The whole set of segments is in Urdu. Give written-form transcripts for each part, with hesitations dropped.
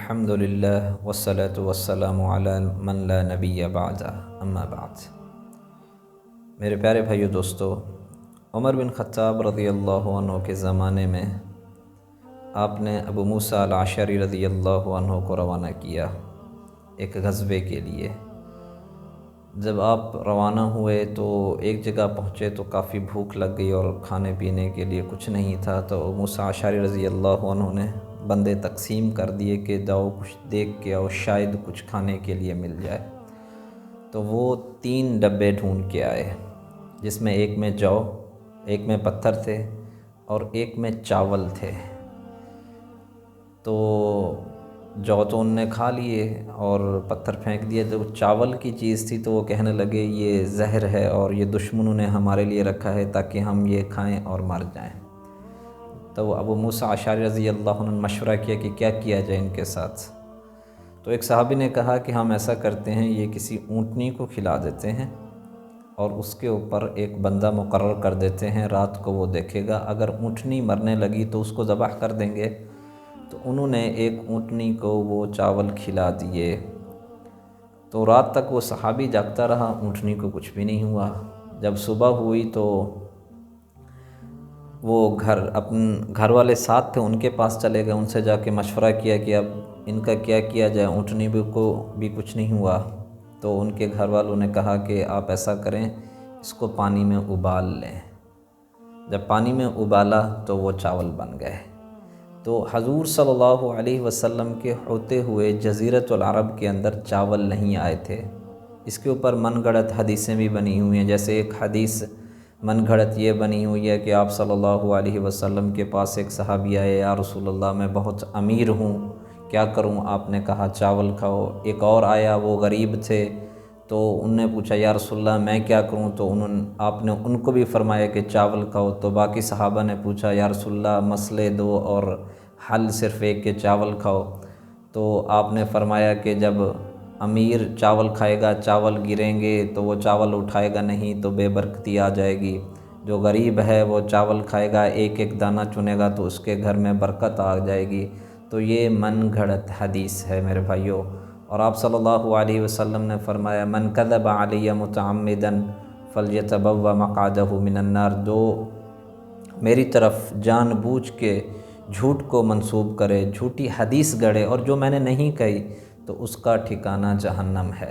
الحمدللہ والصلاة والسلام علی من لا نبی بعد اما بعد۔ میرے پیارے بھائیو دوستو، عمر بن خطاب رضی اللہ عنہ کے زمانے میں آپ نے ابو موسیٰ الاشعری رضی اللہ عنہ کو روانہ کیا ایک غزوے کے لیے۔ جب آپ روانہ ہوئے تو ایک جگہ پہنچے تو کافی بھوک لگ گئی اور کھانے پینے کے لیے کچھ نہیں تھا، تو ابو موسیٰ الاشعری رضی اللہ عنہ نے بندے تقسیم کر دیے کہ جاؤ کچھ دیکھ کے آؤ، شاید کچھ کھانے کے لیے مل جائے۔ تو وہ 3 ڈبے ڈھونڈ کے آئے، جس میں ایک میں جو، ایک میں پتھر تھے اور ایک میں چاول تھے۔ تو جو تو ان نے کھا لیے اور پتھر پھینک دیے۔ جو چاول کی چیز تھی تو وہ کہنے لگے یہ زہر ہے اور یہ دشمنوں نے ہمارے لیے رکھا ہے تاکہ ہم یہ کھائیں اور مر جائیں۔ تو ابو موسیٰ الاشعری رضی اللہ عنہ نے مشورہ کیا کہ کیا کیا جائے ان کے ساتھ۔ تو ایک صحابی نے کہا کہ ہم ایسا کرتے ہیں، یہ کسی اونٹنی کو کھلا دیتے ہیں اور اس کے اوپر ایک بندہ مقرر کر دیتے ہیں، رات کو وہ دیکھے گا، اگر اونٹنی مرنے لگی تو اس کو ذبح کر دیں گے۔ تو انہوں نے ایک اونٹنی کو وہ چاول کھلا دیے۔ تو رات تک وہ صحابی جاگتا رہا، اونٹنی کو کچھ بھی نہیں ہوا۔ جب صبح ہوئی تو وہ اپنے گھر والے ساتھ تھے، ان کے پاس چلے گئے، ان سے جا کے مشورہ کیا کہ اب ان کا کیا کیا جائے، اونٹنی کو بھی کچھ نہیں ہوا۔ تو ان کے گھر والوں نے کہا کہ آپ ایسا کریں، اس کو پانی میں ابال لیں۔ جب پانی میں ابالا تو وہ چاول بن گئے۔ تو حضور صلی اللہ علیہ وسلم کے ہوتے ہوئے جزیرۃ العرب کے اندر چاول نہیں آئے تھے۔ اس کے اوپر من گھڑت حدیثیں بھی بنی ہوئی ہیں، جیسے ایک حدیث من گھڑت یہ بنی ہوئی ہے کہ آپ صلی اللہ علیہ وسلم کے پاس ایک صحابی آئے، یا رسول اللہ میں بہت امیر ہوں، کیا کروں؟ آپ نے کہا چاول کھاؤ۔ ایک اور آیا، وہ غریب تھے، تو ان نے پوچھا یا رسول اللہ میں کیا کروں؟ تو آپ نے ان کو بھی فرمایا کہ چاول کھاؤ۔ تو باقی صحابہ نے پوچھا یا رسول اللہ مسئلے دو اور حل صرف ایک کہ چاول کھاؤ۔ تو آپ نے فرمایا کہ جب امیر چاول کھائے گا، چاول گریں گے تو وہ چاول اٹھائے گا نہیں تو بے برکتی آ جائے گی۔ جو غریب ہے وہ چاول کھائے گا، ایک ایک دانہ چنے گا تو اس کے گھر میں برکت آ جائے گی۔ تو یہ من گھڑت حدیث ہے میرے بھائیوں۔ اور آپ صلی اللہ علیہ وسلم نے فرمایا من کذب علی متعمدا فلیتبوأ مقعدہ من النار، جو میری طرف جان بوجھ کے جھوٹ کو منسوب کرے، جھوٹی حدیث گڑھے اور جو میں نے نہیں کہی تو اس کا ٹھکانہ جہنم ہے۔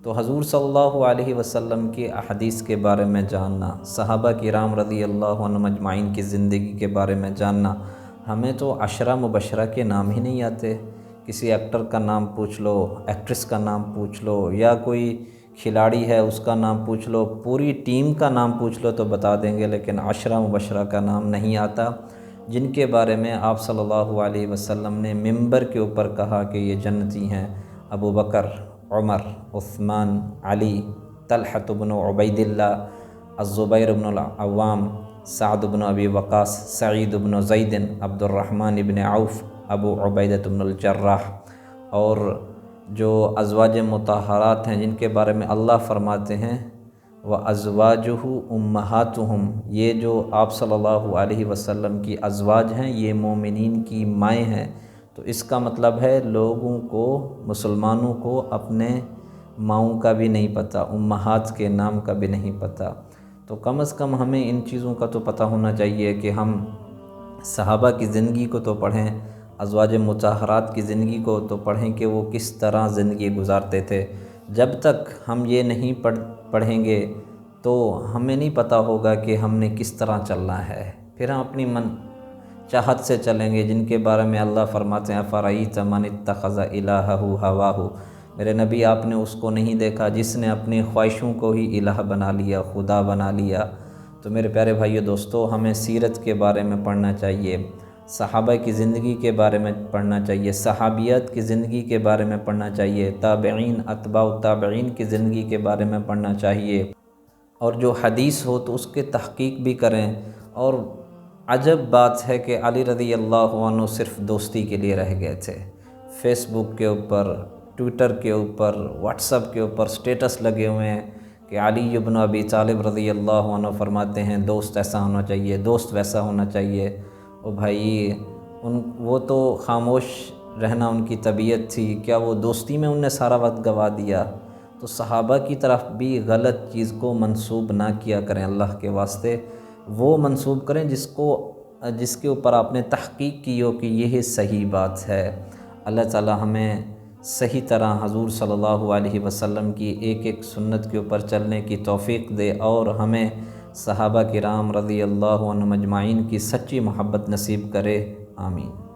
تو حضور صلی اللہ علیہ وسلم کی احادیث کے بارے میں جاننا، صحابہ کرام رضی اللہ عنہم اجمعین کی زندگی کے بارے میں جاننا، ہمیں تو 10 مبشرہ کے نام ہی نہیں آتے۔ کسی ایکٹر کا نام پوچھ لو، ایکٹریس کا نام پوچھ لو، یا کوئی کھلاڑی ہے اس کا نام پوچھ لو، پوری ٹیم کا نام پوچھ لو تو بتا دیں گے، لیکن 10 مبشرہ کا نام نہیں آتا، جن کے بارے میں آپ صلی اللہ علیہ وسلم نے منبر کے اوپر کہا کہ یہ جنتی ہیں: ابو بکر، عمر، عثمان، علی، طلحہ بن عبید اللہ، الزبیر بن العوام، سعد بن ابی وقاص، سعید بن زید، عبد الرحمن بن عوف، ابو عبیدہ بن الجراح۔ اور جو ازواج مطہرات ہیں جن کے بارے میں اللہ فرماتے ہیں وَأَزْوَاجُهُ أُمَّهَاتُهُمْ، یہ جو آپ صلی اللہ علیہ وسلم کی ازواج ہیں یہ مومنین کی مائیں ہیں۔ تو اس کا مطلب ہے لوگوں کو، مسلمانوں کو اپنے ماؤں کا بھی نہیں پتہ، امہات کے نام کا بھی نہیں پتہ۔ تو کم از کم ہمیں ان چیزوں کا تو پتہ ہونا چاہیے کہ ہم صحابہ کی زندگی کو تو پڑھیں، ازواج مطہرات کی زندگی کو تو پڑھیں کہ وہ کس طرح زندگی گزارتے تھے۔ جب تک ہم یہ نہیں پڑھیں گے تو ہمیں نہیں پتہ ہوگا کہ ہم نے کس طرح چلنا ہے، پھر ہم اپنی من چاہت سے چلیں گے، جن کے بارے میں اللہ فرماتے ہیں اَفَرَأَيْتَ مَنِ اتَّخَذَ إِلَٰهَهُ هَوَاهُ، میرے نبی آپ نے اس کو نہیں دیکھا جس نے اپنی خواہشوں کو ہی الہ بنا لیا، خدا بنا لیا۔ تو میرے پیارے بھائیو دوستو، ہمیں سیرت کے بارے میں پڑھنا چاہیے، صحابہ کی زندگی کے بارے میں پڑھنا چاہیے، صحابیات کی زندگی کے بارے میں پڑھنا چاہیے، تابعین، اتباع تابعین کی زندگی کے بارے میں پڑھنا چاہیے، اور جو حدیث ہو تو اس کے تحقیق بھی کریں۔ اور عجب بات ہے کہ علی رضی اللہ عنہ صرف دوستی کے لیے رہ گئے تھے۔ فیس بک کے اوپر، ٹویٹر کے اوپر، واٹس ایپ کے اوپر سٹیٹس لگے ہوئے ہیں کہ علی بن ابی طالب رضی اللہ عنہ فرماتے ہیں دوست ایسا ہونا چاہیے، دوست ویسا ہونا چاہیے۔ او بھائی، وہ تو خاموش رہنا ان کی طبیعت تھی، کیا وہ دوستی میں ان نے سارا وقت گوا دیا؟ تو صحابہ کی طرف بھی غلط چیز کو منسوب نہ کیا کریں، اللہ کے واسطے وہ منسوب کریں جس کے اوپر آپ نے تحقیق کی ہو کہ یہ صحیح بات ہے۔ اللہ تعالی ہمیں صحیح طرح حضور صلی اللہ علیہ وسلم کی ایک ایک سنت کے اوپر چلنے کی توفیق دے، اور ہمیں صحابہ کرام رضی اللہ عنہم اجمعین کی سچی محبت نصیب کرے، آمین۔